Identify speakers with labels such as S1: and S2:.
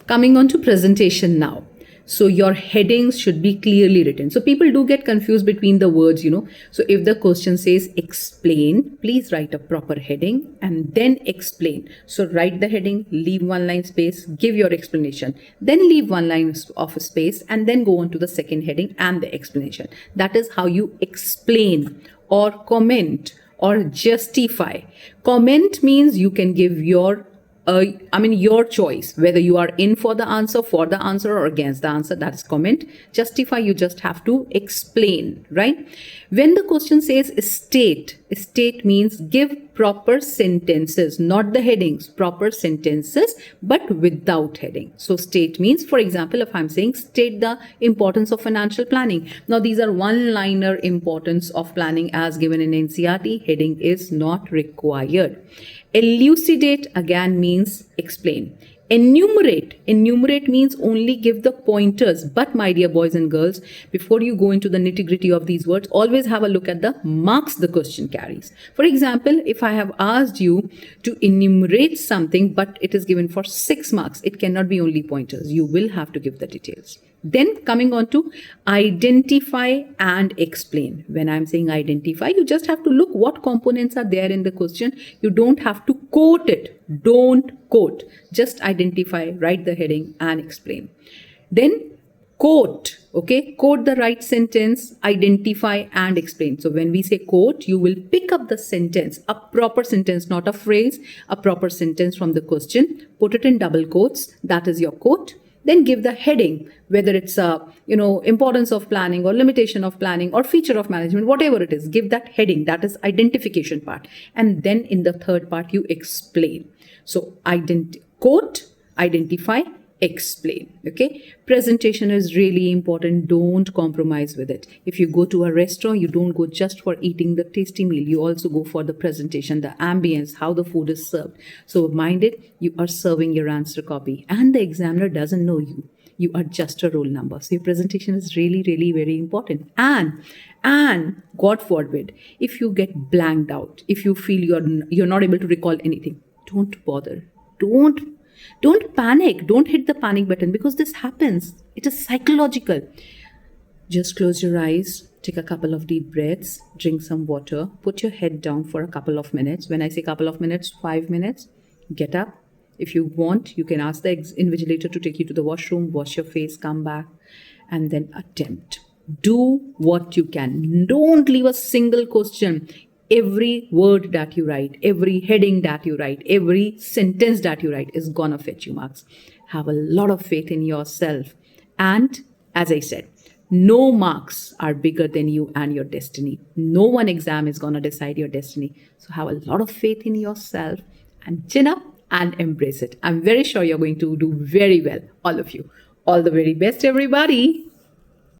S1: Coming on to presentation now. So your headings should be clearly written. So people do get confused between the words, So if the question says explain, please write a proper heading and then explain. So write the heading, leave one line space, give your explanation, then leave one line of space and then go on to the second heading and the explanation. That is how you explain or comment or justify. Comment means you can give your your choice, whether you are in for the answer, or against the answer. That's comment. Justify, you just have to explain, right? When the question says state means give proper sentences, not the headings, proper sentences, but without heading. So state means, for example, if I'm saying state the importance of financial planning. Now these are one-liner importance of planning as given in NCERT. Heading is not required. Elucidate again means explain. Enumerate means only give the pointers. But my dear boys and girls, before you go into the nitty-gritty of these words, always have a look at the marks the question carries. For example, if I have asked you to enumerate something, but it is given for 6 marks, it cannot be only pointers. You will have to give the details. Then coming on to identify and explain. When I'm saying identify, you just have to look what components are there in the question. You don't have to quote it. Don't quote. Just identify, write the heading and explain. Then quote, okay? Quote the right sentence, identify and explain. So when we say quote, you will pick up the sentence, a proper sentence, not a phrase, a proper sentence from the question, put it in double quotes. That is your quote. Then give the heading, whether it's importance of planning or limitation of planning or feature of management, whatever it is, give that heading. That is identification part. And then in the third part, you explain. So quote, identify, explain. Okay. Presentation is really important. Don't compromise with it. If you go to a restaurant, you don't go just for eating the tasty meal. You also go for the presentation, the ambience, how the food is served. So mind it, you are serving your answer copy and the examiner doesn't know you. You are just a roll number. So your presentation is really, really very important. And God forbid, if you get blanked out, if you feel you're not able to recall anything, don't bother. Don't panic. Don't hit the panic button because this happens. It is psychological. Just close your eyes, take a couple of deep breaths, drink some water, put your head down for a couple of minutes. When I say couple of minutes, 5 minutes, get up. If you want, you can ask the invigilator to take you to the washroom, wash your face, come back, and then attempt. Do what you can. Don't leave a single question. Every word that you write, every heading that you write, every sentence that you write is gonna fetch you marks. Have a lot of faith in yourself. And as I said, no marks are bigger than you and your destiny. No one exam is gonna decide your destiny. So have a lot of faith in yourself and chin up and embrace it. I'm very sure you're going to do very well, all of you. All the very best, everybody.